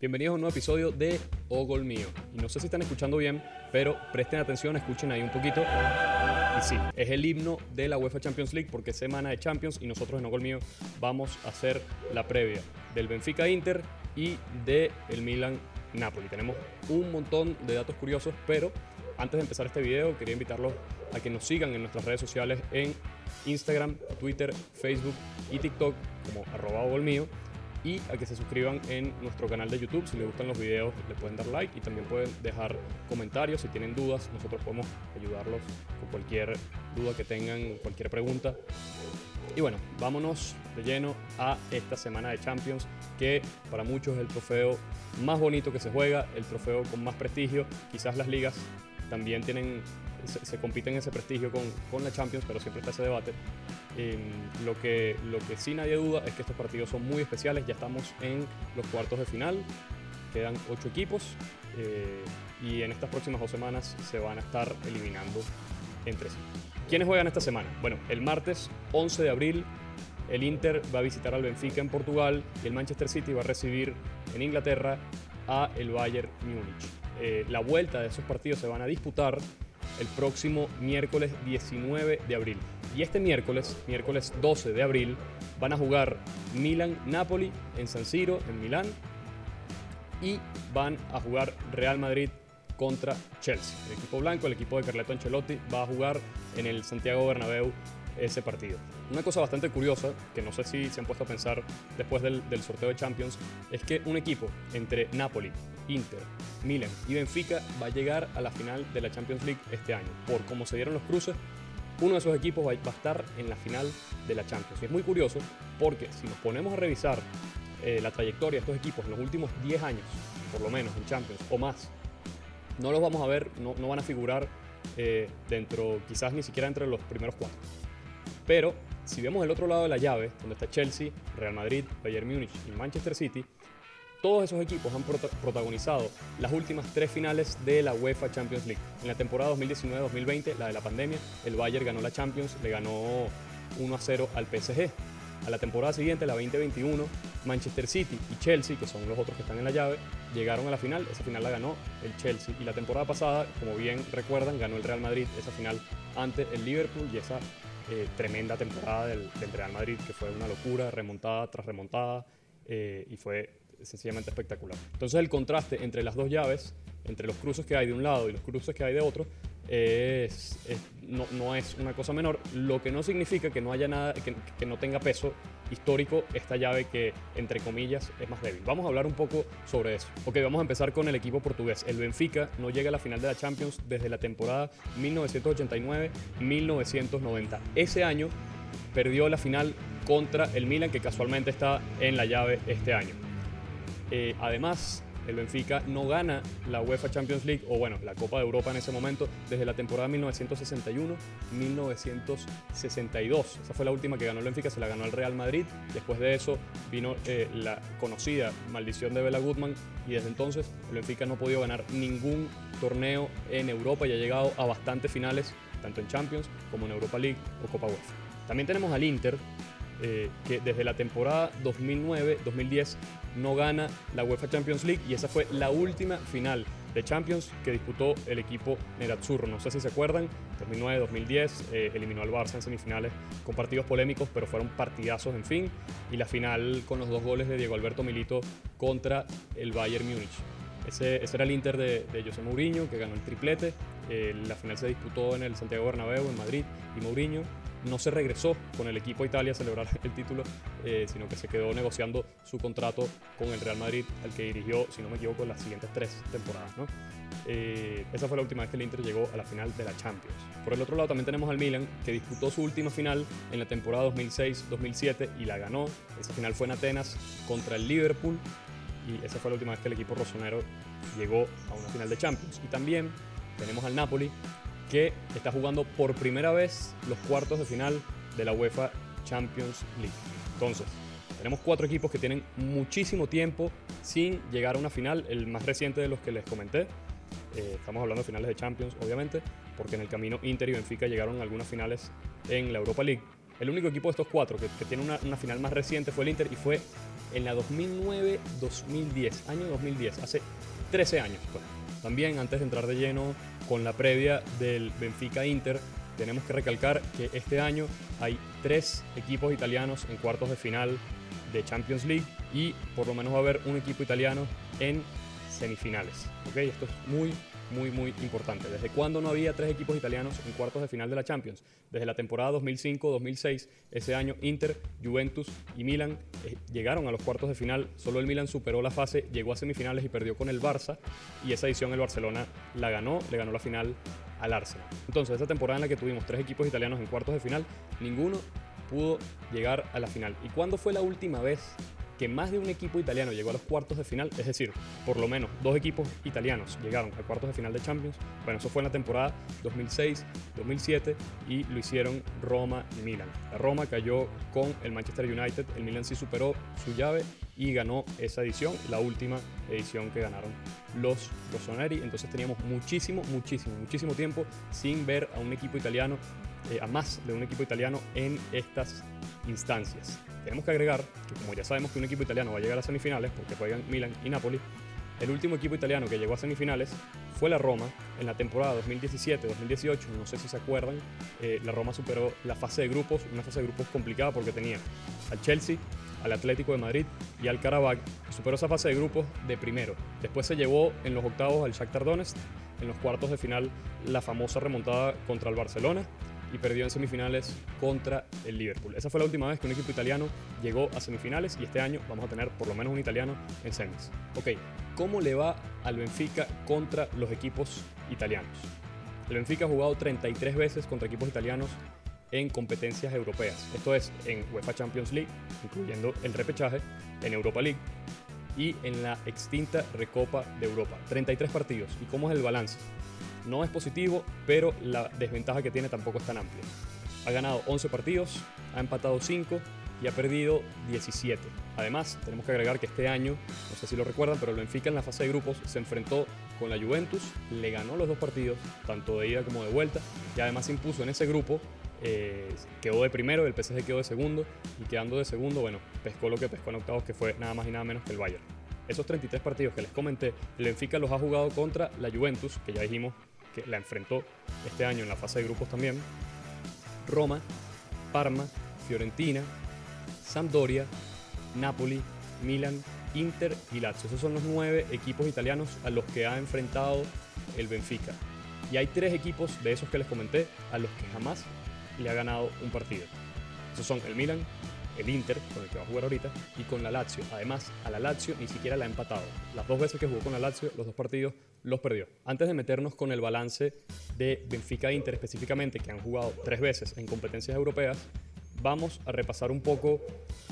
Bienvenidos a un nuevo episodio de Oh Gol Mío. Y no sé si están escuchando bien, pero presten atención, escuchen ahí un poquito. Y sí, es el himno de la UEFA Champions League porque es semana de Champions y nosotros en Oh Gol Mío vamos a hacer la previa del Benfica Inter y del Milan Napoli. Tenemos un montón de datos curiosos, pero antes de empezar este video quería invitarlos a que nos sigan en nuestras redes sociales en Instagram, Twitter, Facebook y TikTok como @ogolmio y a que se suscriban en nuestro canal de YouTube. Si les gustan los videos le pueden dar like y también pueden dejar comentarios si tienen dudas. Nosotros podemos ayudarlos con cualquier duda que tengan, cualquier pregunta. Y bueno, vámonos de lleno a esta semana de Champions, que para muchos es el trofeo más bonito que se juega, el trofeo con más prestigio. Quizás las ligas también se compiten ese prestigio con la Champions, pero siempre está ese debate. Lo que sí nadie duda es que estos partidos son muy especiales. Ya estamos en los cuartos de final, quedan 8 equipos y en estas próximas 2 semanas se van a estar eliminando entre sí. ¿Quiénes juegan esta semana? Bueno, el martes 11 de abril el Inter va a visitar al Benfica en Portugal y el Manchester City va a recibir en Inglaterra a el Bayern Múnich. La vuelta de esos partidos se van a disputar el próximo miércoles 19 de abril. Y este miércoles 12 de abril, van a jugar Milan-Napoli en San Siro, en Milán, y van a jugar Real Madrid contra Chelsea. El equipo blanco, el equipo de Carleto Ancelotti, va a jugar en el Santiago Bernabéu ese partido. Una cosa bastante curiosa, que no sé si se han puesto a pensar después del sorteo de Champions, es que un equipo entre Napoli, Inter, Milan y Benfica va a llegar a la final de la Champions League este año. Por cómo se dieron los cruces, uno de esos equipos va a estar en la final de la Champions. Y es muy curioso porque si nos ponemos a revisar la trayectoria de estos equipos en los últimos 10 años, por lo menos en Champions o más, no los vamos a ver, no van a figurar dentro, quizás ni siquiera entre los primeros 4. Pero si vemos el otro lado de la llave, donde está Chelsea, Real Madrid, Bayern Múnich y Manchester City, todos esos equipos han protagonizado las últimas 3 finales de la UEFA Champions League. En la temporada 2019-2020, la de la pandemia, el Bayern ganó la Champions, le ganó 1-0 al PSG. A la temporada siguiente, la 2021, Manchester City y Chelsea, que son los otros que están en la llave, llegaron a la final. Esa final la ganó el Chelsea. Y la temporada pasada, como bien recuerdan, ganó el Real Madrid esa final ante el Liverpool y esa tremenda temporada del Real Madrid, que fue una locura, remontada tras remontada, y fue sencillamente espectacular. Entonces el contraste entre las dos llaves, entre los cruces que hay de un lado y los cruces que hay de otro, no es una cosa menor, lo que no significa que no haya nada, que no tenga peso histórico esta llave que, entre comillas, es más débil. Vamos a hablar un poco sobre eso. Ok, vamos a empezar con el equipo portugués. El Benfica no llega a la final de la Champions desde la temporada 1989-1990. Ese año perdió la final contra el Milan, que casualmente está en la llave este año. Además, el Benfica no gana la UEFA Champions League, o bueno, la Copa de Europa en ese momento, desde la temporada 1961-1962. Esa fue la última que ganó el Benfica, se la ganó el Real Madrid. Después de eso vino la conocida maldición de Bela Gutmann y desde entonces el Benfica no ha podido ganar ningún torneo en Europa y ha llegado a bastantes finales, tanto en Champions como en Europa League o Copa UEFA. También tenemos al Inter, que desde la temporada 2009-2010 no gana la UEFA Champions League y esa fue la última final de Champions que disputó el equipo nerazzurro. No sé si se acuerdan, 2009-2010 eliminó al Barça en semifinales con partidos polémicos, pero fueron partidazos, en fin, y la final con los 2 goles de Diego Alberto Milito contra el Bayern Múnich. Ese era el Inter de José Mourinho, que ganó el triplete. La final se disputó en el Santiago Bernabéu, en Madrid, y Mourinho no se regresó con el equipo a Italia a celebrar el título, sino que se quedó negociando su contrato con el Real Madrid, al que dirigió, si no me equivoco, las siguientes 3 temporadas, ¿no? Esa fue la última vez que el Inter llegó a la final de la Champions. Por el otro lado también tenemos al Milan, que disputó su última final en la temporada 2006-2007 y la ganó. Esa final fue en Atenas contra el Liverpool y esa fue la última vez que el equipo rossonero llegó a una final de Champions. Y también tenemos al Napoli, que está jugando por primera vez los cuartos de final de la UEFA Champions League. Entonces, tenemos 4 equipos que tienen muchísimo tiempo sin llegar a una final. El más reciente de los que les comenté, estamos hablando de finales de Champions, obviamente, porque en el camino Inter y Benfica llegaron a algunas finales en la Europa League. El único equipo de estos 4 que tiene una final más reciente fue el Inter y fue en la 2009-2010, año 2010, hace 13 años. Pues. También, antes de entrar de lleno con la previa del Benfica-Inter, tenemos que recalcar que este año hay 3 equipos italianos en cuartos de final de Champions League y por lo menos va a haber un equipo italiano en semifinales. ¿Okay? Esto es muy importante. ¿Desde cuándo no había 3 equipos italianos en cuartos de final de la Champions? Desde la temporada 2005-2006, ese año Inter, Juventus y Milan llegaron a los cuartos de final. Solo el Milan superó la fase, llegó a semifinales y perdió con el Barça, y esa edición el Barcelona la ganó, le ganó la final al Arsenal. Entonces, esa temporada en la que tuvimos 3 equipos italianos en cuartos de final, ninguno pudo llegar a la final. ¿Y cuándo fue la última vez que más de un equipo italiano llegó a los cuartos de final? Es decir, por lo menos 2 equipos italianos llegaron a cuartos de final de Champions. Bueno, eso fue en la temporada 2006-2007 y lo hicieron Roma y Milan. La Roma cayó con el Manchester United, el Milan sí superó su llave y ganó esa edición, la última edición que ganaron los rossoneri. Entonces teníamos muchísimo tiempo sin ver a un equipo italiano, a más de un equipo italiano en estas instancias. Tenemos que agregar que, como ya sabemos que un equipo italiano va a llegar a semifinales porque juegan Milan y Napoli, el último equipo italiano que llegó a semifinales fue la Roma en la temporada 2017-2018. No sé si se acuerdan, la Roma superó la fase de grupos, una fase de grupos complicada porque tenía al Chelsea, al Atlético de Madrid y al Karabakh. Superó esa fase de grupos de primero. Después se llevó en los octavos al Shakhtar Donetsk, en los cuartos de final la famosa remontada contra el Barcelona, y perdió en semifinales contra el Liverpool. Esa fue la última vez que un equipo italiano llegó a semifinales, y este año vamos a tener por lo menos un italiano en semis. Ok, ¿cómo le va al Benfica contra los equipos italianos? El Benfica ha jugado 33 veces contra equipos italianos en competencias europeas. Esto es en UEFA Champions League, incluyendo el repechaje, en Europa League y en la extinta Recopa de Europa. 33 partidos. ¿Y cómo es el balance? No es positivo, pero la desventaja que tiene tampoco es tan amplia. Ha ganado 11 partidos, ha empatado 5 y ha perdido 17. Además, tenemos que agregar que este año, no sé si lo recuerdan, pero el Benfica en la fase de grupos se enfrentó con la Juventus, le ganó los 2 partidos, tanto de ida como de vuelta, y además se impuso en ese grupo. Quedó de primero, el PSG quedó de segundo, y quedando de segundo, bueno, pescó lo que pescó en octavos, que fue nada más y nada menos que el Bayern. Esos 33 partidos que les comenté, el Benfica los ha jugado contra la Juventus, que ya dijimos que la enfrentó este año en la fase de grupos también, Roma, Parma, Fiorentina, Sampdoria, Napoli, Milan, Inter y Lazio. Esos son los 9 equipos italianos a los que ha enfrentado el Benfica. Y hay 3 equipos de esos que les comenté a los que jamás le ha ganado un partido. Esos son el Milan, el Inter, con el que va a jugar ahorita, y con la Lazio. Además, a la Lazio ni siquiera la ha empatado. Las 2 veces que jugó con la Lazio, los 2 partidos los perdió. Antes de meternos con el balance de Benfica e Inter específicamente, que han jugado 3 veces en competencias europeas, vamos a repasar un poco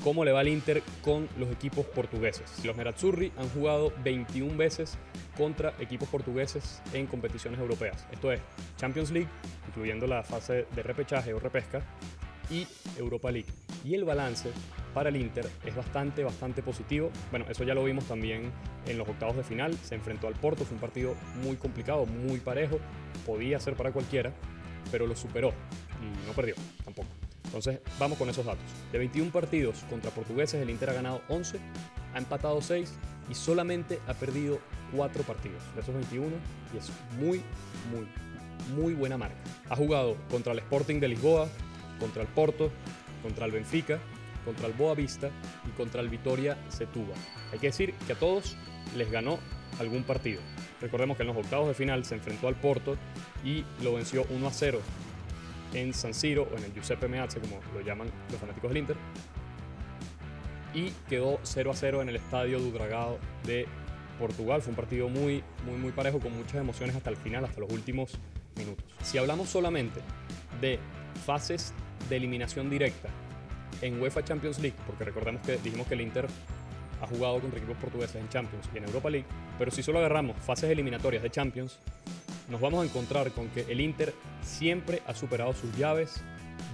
cómo le va al Inter con los equipos portugueses. Los Nerazzurri han jugado 21 veces contra equipos portugueses en competiciones europeas. Esto es Champions League, incluyendo la fase de repechaje o repesca, y Europa League. Y el balance para el Inter es bastante positivo. Bueno, eso ya lo vimos también en los octavos de final. Se enfrentó al Porto, fue un partido muy complicado, muy parejo. Podía ser para cualquiera, pero lo superó y no perdió tampoco. Entonces, vamos con esos datos. De 21 partidos contra portugueses, el Inter ha ganado 11, ha empatado 6 y solamente ha perdido 4 partidos de esos 21, y es muy buena marca. Ha jugado contra el Sporting de Lisboa, contra el Porto, contra el Benfica, contra el Boavista y contra el Vitória Setúbal. Hay que decir que a todos les ganó algún partido. Recordemos que en los octavos de final se enfrentó al Porto y lo venció 1-0 en San Siro, o en el Giuseppe Meazza, como lo llaman los fanáticos del Inter, y quedó 0-0 en el Estadio do Dragão de Portugal. Fue un partido muy parejo, con muchas emociones hasta el final, hasta los últimos minutos. Si hablamos solamente de fases de eliminación directa en UEFA Champions League, porque recordemos que dijimos que el Inter ha jugado contra equipos portugueses en Champions y en Europa League, pero si solo agarramos fases eliminatorias de Champions, nos vamos a encontrar con que el Inter siempre ha superado sus llaves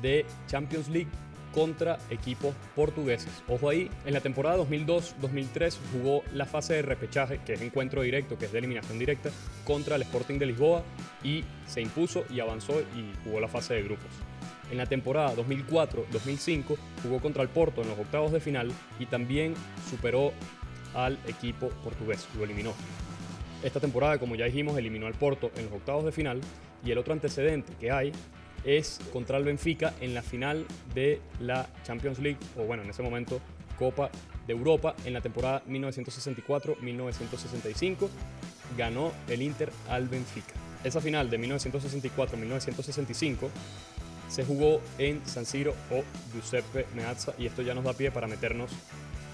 de Champions League contra equipos portugueses. Ojo ahí, en la temporada 2002-2003 jugó la fase de repechaje, que es encuentro directo, que es de eliminación directa, contra el Sporting de Lisboa, y se impuso y avanzó y jugó la fase de grupos. En la temporada 2004-2005 jugó contra el Porto en los octavos de final y también superó al equipo portugués, lo eliminó. Esta temporada, como ya dijimos, eliminó al Porto en los octavos de final, y el otro antecedente que hay es contra el Benfica en la final de la Champions League, o bueno, en ese momento Copa de Europa, en la temporada 1964-1965, ganó el Inter al Benfica. Esa final de 1964-1965 se jugó en San Siro o Giuseppe Meazza, y esto ya nos da pie para meternos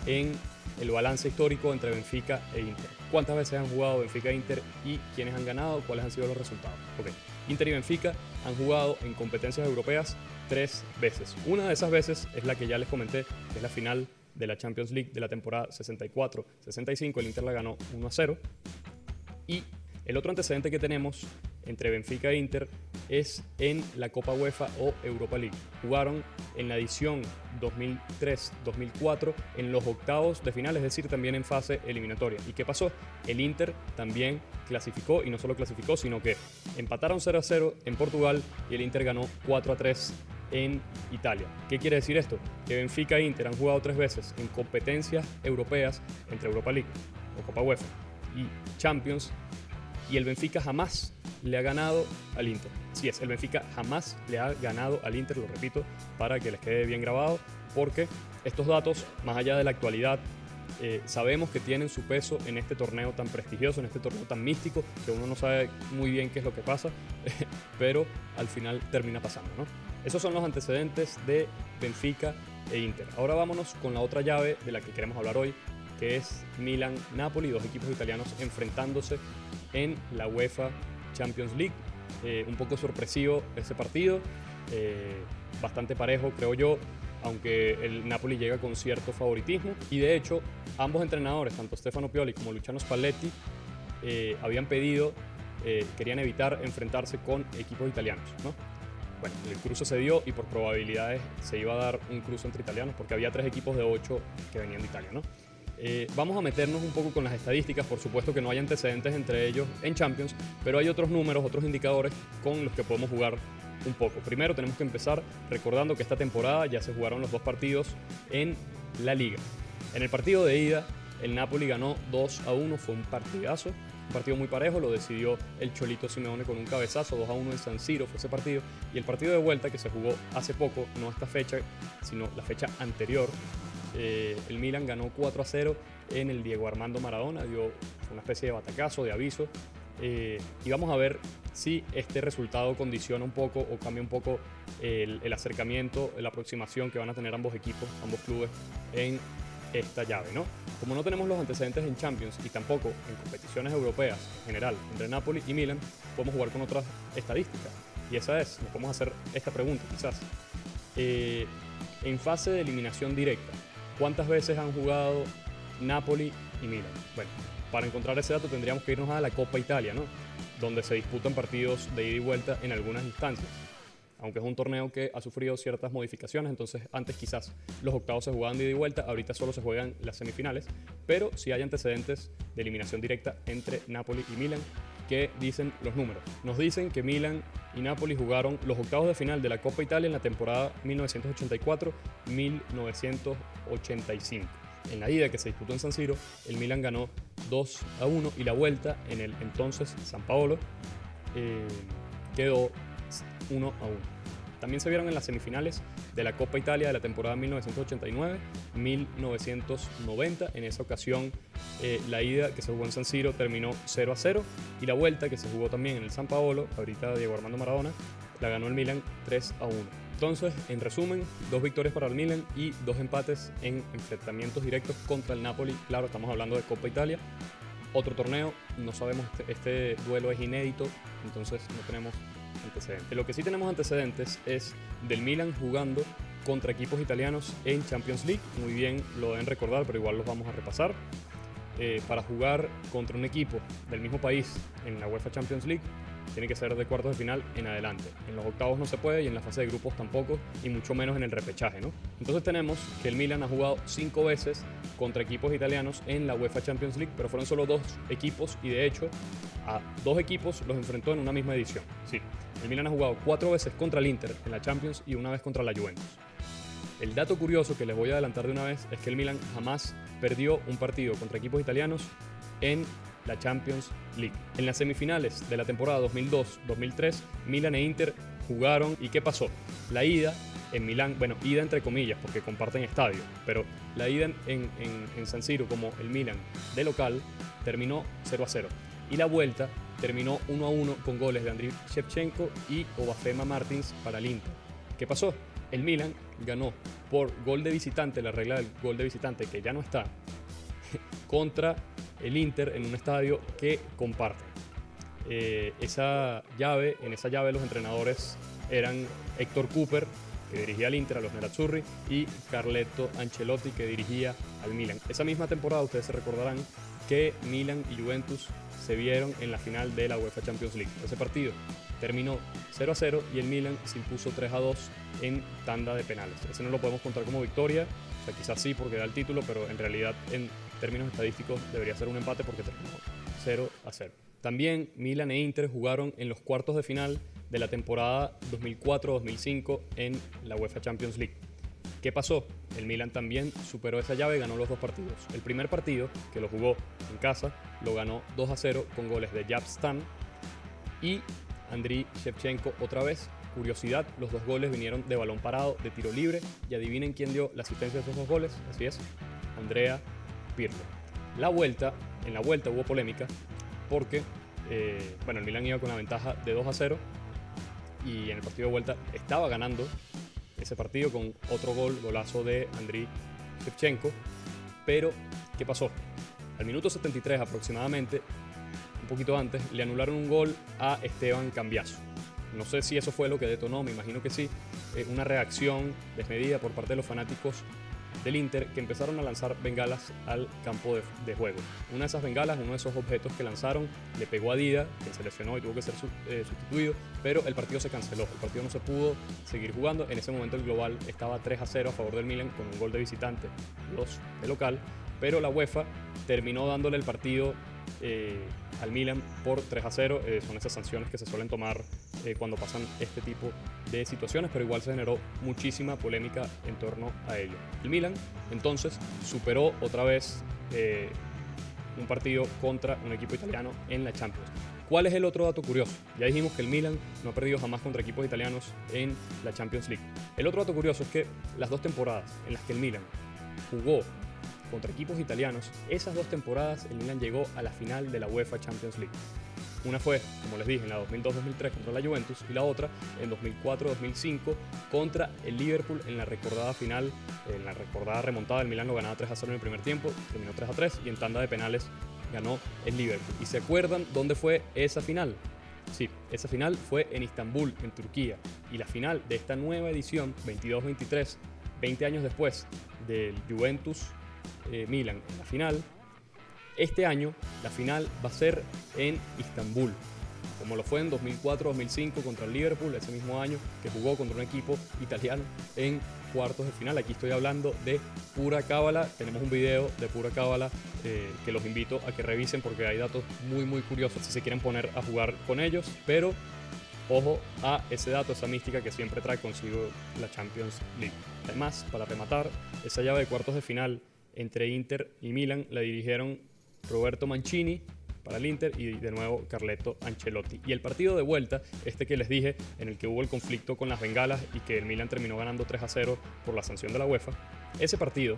en el balance histórico entre Benfica e Inter. ¿Cuántas veces han jugado Benfica e Inter y quiénes han ganado? ¿Cuáles han sido los resultados? Okay. Inter y Benfica han jugado en competencias europeas 3 veces. Una de esas veces es la que ya les comenté, que es la final de la Champions League de la temporada 64-65. El Inter la ganó 1-0. Y el otro antecedente que tenemos entre Benfica e Inter es en la Copa UEFA o Europa League. Jugaron en la edición 2003-2004 en los octavos de final, es decir, también en fase eliminatoria. ¿Y qué pasó? El Inter también clasificó, y no solo clasificó, sino que empataron 0-0 en Portugal y el Inter ganó 4-3 en Italia. ¿Qué quiere decir esto? Que Benfica e Inter han jugado 3 veces en competencias europeas entre Europa League o Copa UEFA y Champions, y el Benfica jamás le ha ganado al Inter. Sí es, el Benfica jamás le ha ganado al Inter, lo repito, para que les quede bien grabado, porque estos datos, más allá de la actualidad, sabemos que tienen su peso en este torneo tan prestigioso, en este torneo tan místico, que uno no sabe muy bien qué es lo que pasa, pero al final termina pasando, ¿no? Esos son los antecedentes de Benfica e Inter. Ahora vámonos con la otra llave de la que queremos hablar hoy, que es Milan-Napoli, dos equipos italianos enfrentándose en la UEFA Champions League. Un poco sorpresivo ese partido, bastante parejo creo yo, aunque el Napoli llega con cierto favoritismo, y de hecho ambos entrenadores, tanto Stefano Pioli como Luciano Spalletti, habían pedido, querían evitar enfrentarse con equipos italianos, ¿no? Bueno, el cruce se dio y por probabilidades se iba a dar un cruce entre italianos porque había 3 equipos de 8 que venían de Italia, ¿no? Vamos a meternos un poco con las estadísticas. Por supuesto que no hay antecedentes entre ellos en Champions, pero hay otros números, otros indicadores con los que podemos jugar un poco. Primero tenemos que empezar recordando que esta temporada ya se jugaron los 2 partidos en la Liga. En el partido de ida, el Napoli ganó 2-1, fue un partidazo, un partido muy parejo, lo decidió el Cholito Simeone con un cabezazo, 2-1 en San Siro fue ese partido. Y el partido de vuelta, que se jugó hace poco, no esta fecha, sino la fecha anterior, el Milan ganó 4-0 en el Diego Armando Maradona, dio una especie de batacazo, de aviso, y vamos a ver si este resultado condiciona un poco o cambia un poco el acercamiento, la aproximación que van a tener ambos equipos, ambos clubes en esta llave, ¿no? Como no tenemos los antecedentes en Champions y tampoco en competiciones europeas en general entre Napoli y Milan, podemos jugar con otras estadísticas, y esa es, nos podemos hacer esta pregunta quizás. En fase de eliminación directa, ¿cuántas veces han jugado Napoli y Milan? Bueno, para encontrar ese dato tendríamos que irnos a la Coppa Italia, ¿no? Donde se disputan partidos de ida y vuelta en algunas instancias. Aunque es un torneo que ha sufrido ciertas modificaciones, entonces antes quizás los octavos se jugaban de ida y vuelta, ahorita solo se juegan las semifinales, pero sí hay antecedentes de eliminación directa entre Napoli y Milan. ¿Qué dicen los números? Nos dicen que Milan y Napoli jugaron los octavos de final de la Coppa Italia en la temporada 1984-1985. En la ida, que se disputó en San Siro, el Milan ganó 2-1 y la vuelta en el entonces San Paolo quedó 1-1. También se vieron en las semifinales de la Coppa Italia de la temporada 1989-1990. En esa ocasión, la ida que se jugó en San Siro terminó 0-0 y la vuelta que se jugó también en el San Paolo, ahorita Diego Armando Maradona, la ganó el Milan 3-1. Entonces, en resumen, 2 victorias para el Milan y 2 empates en enfrentamientos directos contra el Napoli. Claro, estamos hablando de Coppa Italia. Otro torneo, no sabemos, este duelo es inédito, entonces no tenemos antecedentes. Lo que sí tenemos antecedentes es del Milan jugando contra equipos italianos en Champions League. Muy bien, lo deben recordar, pero igual los vamos a repasar. Para jugar contra un equipo del mismo país en la UEFA Champions League, tiene que ser de cuartos de final en adelante. En los octavos no se puede y en la fase de grupos tampoco, y mucho menos en el repechaje, ¿no? Entonces tenemos que el Milan ha jugado 5 veces contra equipos italianos en la UEFA Champions League, pero fueron solo 2 equipos y de hecho a 2 equipos los enfrentó en una misma edición. Sí, El Milan ha jugado 4 veces contra el Inter en la Champions y una vez contra la Juventus. El dato curioso que les voy a adelantar de una vez es que el Milan jamás perdió un partido contra equipos italianos en la Champions League. En las semifinales de la temporada 2002-2003, Milan e Inter jugaron. ¿Y qué pasó? La ida en Milán, bueno, ida entre comillas porque comparten estadio, pero la ida en San Siro como el Milan de local terminó 0-0 y la vuelta terminó 1-1 con goles de Andriy Shevchenko y Obafema Martins para el Inter. ¿Qué pasó? El Milan ganó por gol de visitante, la regla del gol de visitante que ya no está, contra el Inter en un estadio que comparten. En esa llave los entrenadores eran Héctor Cooper, que dirigía al Inter, a los Nerazzurri, y Carletto Ancelotti, que dirigía al Milan. Esa misma temporada ustedes se recordarán que Milan y Juventus se vieron en la final de la UEFA Champions League. Ese partido terminó 0-0 y el Milan se impuso 3-2 en tanda de penales. Ese no lo podemos contar como victoria, o sea, quizás sí porque da el título, pero en realidad en términos estadísticos debería ser un empate porque terminó 0-0. También Milan e Inter jugaron en los cuartos de final de la temporada 2004-2005 en la UEFA Champions League. ¿Qué pasó? El Milan también superó esa llave y ganó los dos partidos. El primer partido, que lo jugó en casa, lo ganó 2-0 con goles de Jaap Stam y Andriy Shevchenko otra vez. Curiosidad, los dos goles vinieron de balón parado, de tiro libre, y adivinen quién dio la asistencia de esos dos goles. Así es, Andrea Pirlo. En la vuelta hubo polémica porque el Milan iba con la ventaja de 2-0 y en el partido de vuelta estaba ganando ese partido con otro golazo de Andriy Shevchenko. Pero, ¿qué pasó? Al minuto 73 aproximadamente, un poquito antes, le anularon un gol a Esteban Cambiaso. No sé si eso fue lo que detonó, me imagino que sí, una reacción desmedida por parte de los fanáticos del Inter, que empezaron a lanzar bengalas al campo de juego. Una de esas bengalas, uno de esos objetos que lanzaron, le pegó a Dida, que se lesionó y tuvo que ser sustituido, pero el partido se canceló, el partido no se pudo seguir jugando. En ese momento el global estaba 3-0 a favor del Milan, con un gol de visitante, 2 de local, pero la UEFA terminó dándole el partido al Milan por 3-0. Son esas sanciones que se suelen tomar cuando pasan este tipo de situaciones, pero igual se generó muchísima polémica en torno a ello. El Milan entonces superó otra vez un partido contra un equipo italiano en la Champions. ¿Cuál es el otro dato curioso? Ya dijimos que el Milan no ha perdido jamás contra equipos italianos en la Champions League. El otro dato curioso es que las dos temporadas en las que el Milan jugó contra equipos italianos, esas dos temporadas el Milan llegó a la final de la UEFA Champions League. Una fue, como les dije, en la 2002-2003 contra la Juventus y la otra en 2004-2005 contra el Liverpool en la recordada final, en la recordada remontada. El Milan lo ganaba 3-0 en el primer tiempo, terminó 3-3 y en tanda de penales ganó el Liverpool. ¿Y se acuerdan dónde fue esa final? Sí, esa final fue en Istambul, en Turquía, y la final de esta nueva edición, 22-23, 20 años después del Juventus Milan en la final, este año la final va a ser en Istambul, como lo fue en 2004-2005 contra el Liverpool, ese mismo año que jugó contra un equipo italiano en cuartos de final. Aquí estoy hablando de pura cábala, tenemos un video de pura cábala que los invito a que revisen porque hay datos muy curiosos si se quieren poner a jugar con ellos, pero ojo a ese dato, esa mística que siempre trae consigo la Champions League. Además, para rematar, esa llave de cuartos de final entre Inter y Milan la dirigieron Roberto Mancini para el Inter y de nuevo Carletto Ancelotti. Y el partido de vuelta, este que les dije, en el que hubo el conflicto con las bengalas y que el Milan terminó ganando 3-0 por la sanción de la UEFA, ese partido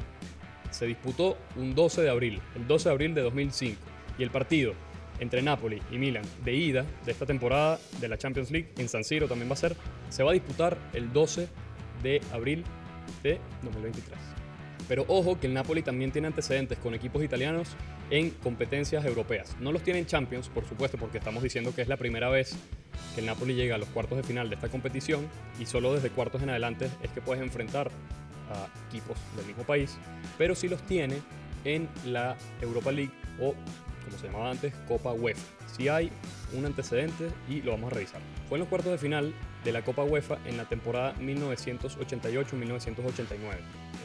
se disputó un 12 de abril, el 12 de abril de 2005. Y el partido entre Napoli y Milan de ida de esta temporada de la Champions League, en San Siro también va a ser, se va a disputar el 12 de abril de 2023. Pero ojo que el Napoli también tiene antecedentes con equipos italianos en competencias europeas. No los tiene en Champions, por supuesto, porque estamos diciendo que es la primera vez que el Napoli llega a los cuartos de final de esta competición y solo desde cuartos en adelante es que puedes enfrentar a equipos del mismo país, pero sí los tiene en la Europa League o, como se llamaba antes, Copa UEFA. Sí hay un antecedente y lo vamos a revisar. Fue en los cuartos de final de la Copa UEFA en la temporada 1988-1989.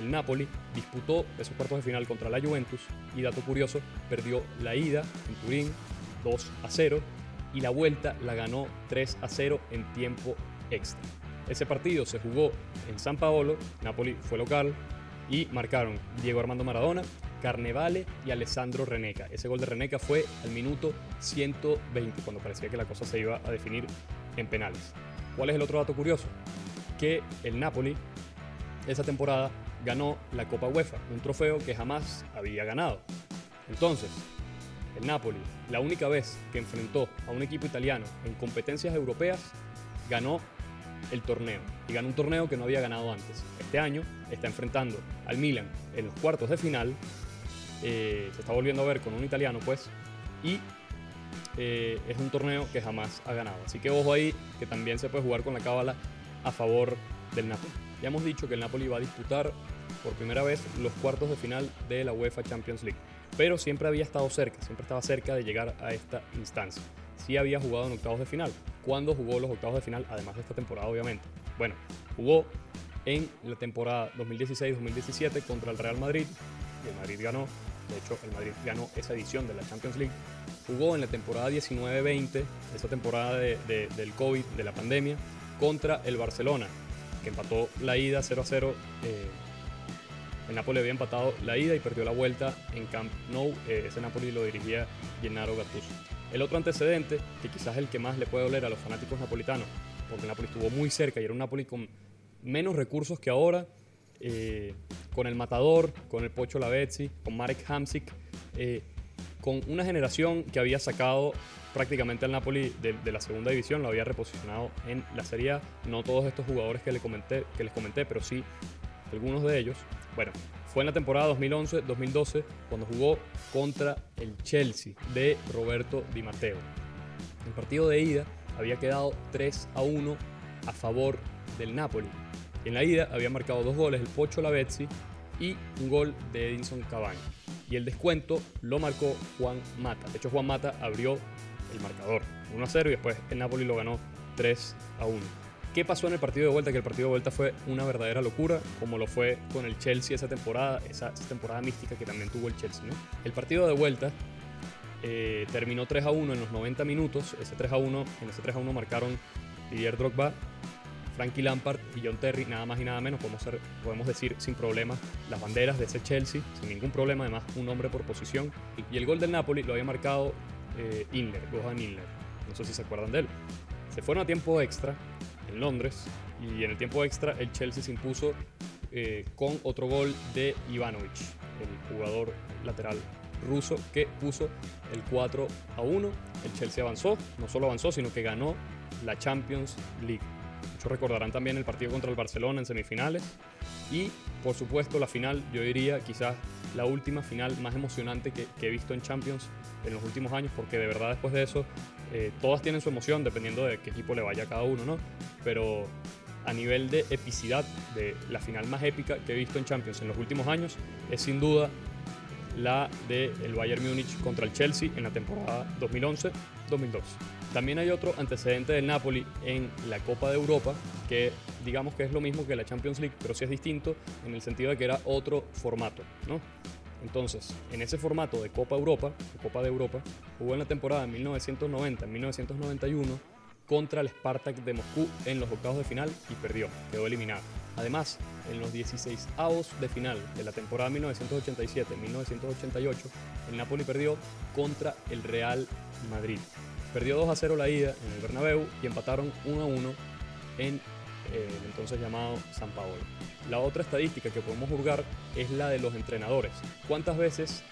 El Napoli disputó esos cuartos de final contra la Juventus y, dato curioso, perdió la ida en Turín 2-0 y la vuelta la ganó 3-0 en tiempo extra. Ese partido se jugó en San Paolo, Napoli fue local y marcaron Diego Armando Maradona, Carnevale y Alessandro Reneca. Ese gol de Reneca fue al minuto 120, cuando parecía que la cosa se iba a definir en penales. ¿Cuál es el otro dato curioso? Que el Napoli esa temporada ganó la Copa UEFA, un trofeo que jamás había ganado. Entonces, el Napoli, la única vez que enfrentó a un equipo italiano en competencias europeas, ganó el torneo. Y ganó un torneo que no había ganado antes. Este año está enfrentando al Milan en los cuartos de final. Se está volviendo a ver con un italiano, pues. Y es un torneo que jamás ha ganado. Así que ojo ahí, que también se puede jugar con la cábala a favor del Napoli. Ya hemos dicho que el Napoli va a disputar por primera vez los cuartos de final de la UEFA Champions League. Pero siempre había estado cerca, siempre estaba cerca de llegar a esta instancia. Sí había jugado en octavos de final. ¿Cuándo jugó los octavos de final? Además de esta temporada, obviamente. Bueno, jugó en la temporada 2016-2017 contra el Real Madrid. Y el Madrid ganó. De hecho, el Madrid ganó esa edición de la Champions League. Jugó en la temporada 19-20, esa temporada del COVID, de la pandemia, contra el Barcelona, que empató la ida 0-0. El Napoli había empatado la ida y perdió la vuelta en Camp Nou. Ese Napoli lo dirigía Gennaro Gattuso. El otro antecedente, que quizás es el que más le puede doler a los fanáticos napolitanos, porque el Napoli estuvo muy cerca y era un Napoli con menos recursos que ahora, con el Matador, con el Pocho Lavezzi, con Marek Hamsik, con una generación que había sacado prácticamente al Napoli de la segunda división, lo había reposicionado en la Serie A. No todos estos jugadores que les comenté, pero sí algunos de ellos. Bueno, fue en la temporada 2011-2012 cuando jugó contra el Chelsea de Roberto Di Matteo. El partido de ida había quedado 3-1 a favor del Napoli. En la ida había marcado 2 goles el Pocho Lavezzi y un gol de Edinson Cavani. Y el descuento lo marcó Juan Mata. De hecho, Juan Mata abrió el marcador 1-0 y después el Napoli lo ganó 3-1. ¿Qué pasó en el partido de vuelta? Que el partido de vuelta fue una verdadera locura, como lo fue con el Chelsea esa temporada mística que también tuvo el Chelsea, ¿no? El partido de vuelta terminó 3-1 en los 90 minutos. En ese 3-1 marcaron Didier Drogba, Frankie Lampard y John Terry, nada más y nada menos. Podemos decir sin problemas las banderas de ese Chelsea, sin ningún problema, además un hombre por posición. Y el gol del Napoli lo había marcado Goran Inler. No sé si se acuerdan de él. Se fueron a tiempo extra en Londres y en el tiempo extra el Chelsea se impuso con otro gol de Ivanovic, el jugador lateral ruso que puso el 4-1. El Chelsea avanzó, no solo avanzó, sino que ganó la Champions League. Muchos recordarán también el partido contra el Barcelona en semifinales y, por supuesto, la final, yo diría quizás la última final más emocionante que he visto en Champions en los últimos años, porque de verdad después de eso todas tienen su emoción dependiendo de qué equipo le vaya a cada uno, ¿no? Pero a nivel de epicidad, de la final más épica que he visto en Champions en los últimos años es sin duda la del Bayern Múnich contra el Chelsea en la temporada 2011-2012. También hay otro antecedente del Napoli en la Copa de Europa, que digamos que es lo mismo que la Champions League, pero sí es distinto en el sentido de que era otro formato, ¿no? Entonces, en ese formato de Copa de Europa, jugó en la temporada 1990-1991 contra el Spartak de Moscú en los octavos de final y perdió, quedó eliminado. Además, en los 16avos de final de la temporada 1987-1988, el Napoli perdió contra el Real Madrid. Perdió 2-0 la ida en el Bernabéu y empataron 1-1 en el entonces llamado San Paolo. La otra estadística que podemos juzgar es la de los entrenadores. ¿Cuántas veces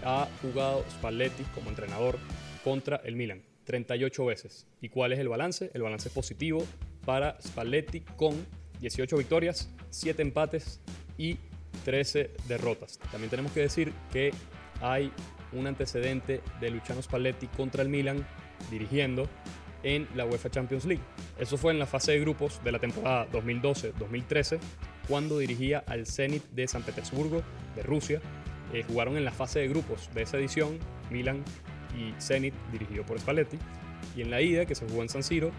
ha jugado Spalletti como entrenador contra el Milan? 38 veces. ¿Y cuál es el balance? El balance es positivo para Spalletti con 18 victorias, 7 empates y 13 derrotas. También tenemos que decir que hay un antecedente de Luciano Spalletti contra el Milan dirigiendo en la UEFA Champions League. Eso fue en la fase de grupos de la temporada 2012-2013, cuando dirigía al Zenit de San Petersburgo, de Rusia. Jugaron en la fase de grupos de esa edición, Milan y Zenit, dirigido por Spalletti. Y en la ida, que se jugó en San Siro,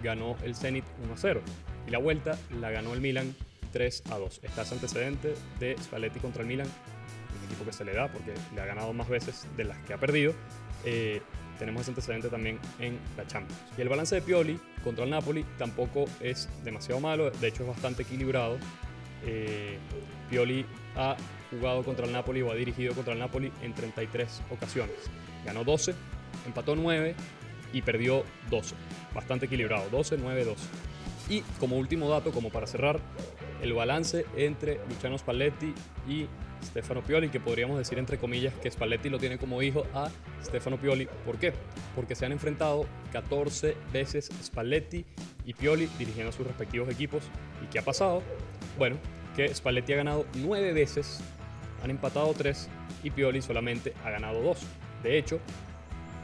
ganó el Zenit 1-0. Y la vuelta la ganó el Milan 3-2. Está ese antecedente de Spalletti contra el Milan, un equipo que se le da porque le ha ganado más veces de las que ha perdido. tenemos ese antecedente también en la Champions. Y el balance de Pioli contra el Napoli tampoco es demasiado malo, de hecho es bastante equilibrado. Pioli ha jugado contra el Napoli o ha dirigido contra el Napoli en 33 ocasiones. Ganó 12, empató 9 y perdió 12. Bastante equilibrado, 12, 9, 12. Y como último dato, como para cerrar, el balance entre Luciano Spalletti y Stefano Pioli, que podríamos decir entre comillas que Spalletti lo tiene como hijo a Stefano Pioli. ¿Por qué? Porque se han enfrentado 14 veces Spalletti y Pioli dirigiendo a sus respectivos equipos. ¿Y qué ha pasado? Bueno, que Spalletti ha ganado 9 veces, han empatado 3 y Pioli solamente ha ganado 2. De hecho,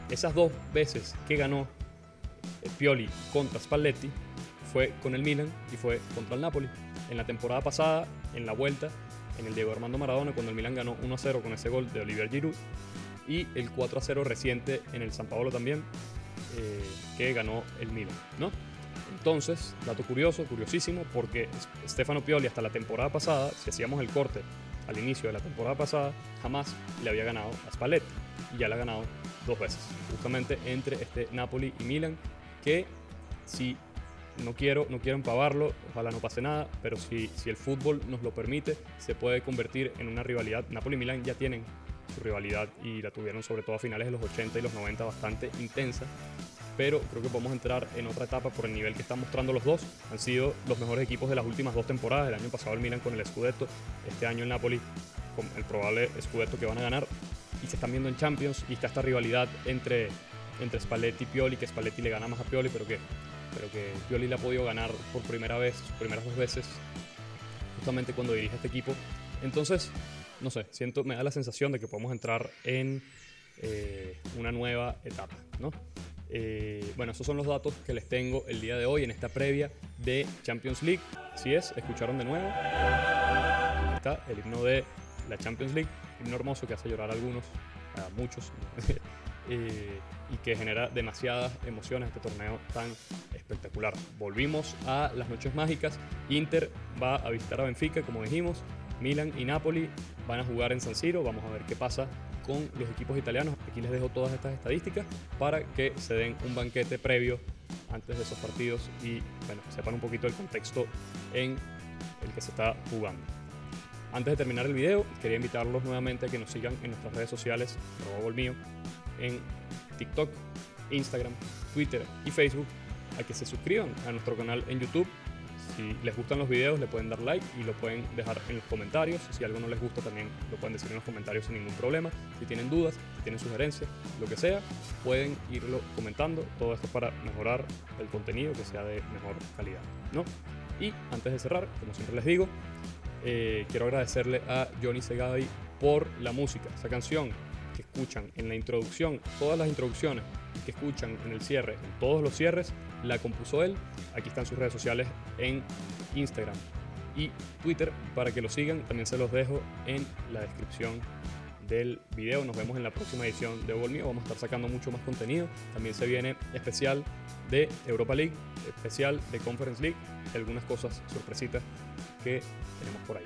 esas 2 veces que ganó Pioli contra Spalletti fue con el Milan y fue contra el Napoli. En la temporada pasada, en la vuelta, en el Diego Armando Maradona, cuando el Milan ganó 1-0 con ese gol de Olivier Giroud, y el 4-0 reciente en el San Paolo también, que ganó el Milan, ¿no? Entonces, dato curioso, curiosísimo, porque Stefano Pioli hasta la temporada pasada, si hacíamos el corte al inicio de la temporada pasada, jamás le había ganado a Spalletti, y ya le ha ganado 2 veces, justamente entre este Napoli y Milan, que si no quiero empavarlo, ojalá no pase nada, pero si el fútbol nos lo permite, se puede convertir en una rivalidad. Napoli y Milan ya tienen su rivalidad y la tuvieron sobre todo a finales de los 80 y los 90 bastante intensa, pero creo que podemos entrar en otra etapa por el nivel que están mostrando los dos. Han sido los mejores equipos de las últimas 2 temporadas, el año pasado el Milan con el Scudetto, este año el Napoli con el probable Scudetto que van a ganar, y se están viendo en Champions y está esta rivalidad entre Spalletti y Pioli, que Spalletti le gana más a Pioli, pero que Pioli le ha podido ganar por primera vez, sus primeras 2 veces, justamente cuando dirige este equipo. Entonces, no sé, me da la sensación de que podemos entrar en una nueva etapa, ¿no? Bueno, esos son los datos que les tengo el día de hoy en esta previa de Champions League. Así es, escucharon de nuevo. Aquí está el himno de la Champions League, himno hermoso que hace llorar a algunos, a muchos, y que genera demasiadas emociones este torneo tan espectacular. Volvimos a las noches mágicas. Inter va a visitar a Benfica, como dijimos. Milan y Napoli van a jugar en San Siro. Vamos a ver qué pasa con los equipos italianos. Aquí les dejo todas estas estadísticas para que se den un banquete previo antes de esos partidos y bueno, sepan un poquito el contexto en el que se está jugando. Antes de terminar el video, quería invitarlos nuevamente a que nos sigan en nuestras redes sociales, @golmio, en TikTok, Instagram, Twitter y Facebook, a que se suscriban a nuestro canal en YouTube. Si les gustan los videos, le pueden dar like y lo pueden dejar en los comentarios. Si algo no les gusta, también lo pueden decir en los comentarios sin ningún problema. Si tienen dudas, si tienen sugerencias, lo que sea, pueden irlo comentando. Todo esto para mejorar el contenido, que sea de mejor calidad, ¿no? Y antes de cerrar, como siempre les digo, quiero agradecerle a Johnny Segavi por la música. Esa canción que escuchan en la introducción, todas las introducciones que escuchan en el cierre, en todos los cierres, la compuso él. Aquí están sus redes sociales en Instagram y Twitter para que lo sigan. También se los dejo en la descripción del video. Nos vemos en la próxima edición de Gol Mío. Vamos a estar sacando mucho más contenido. También se viene especial de Europa League, especial de Conference League, algunas cosas sorpresitas que tenemos por ahí.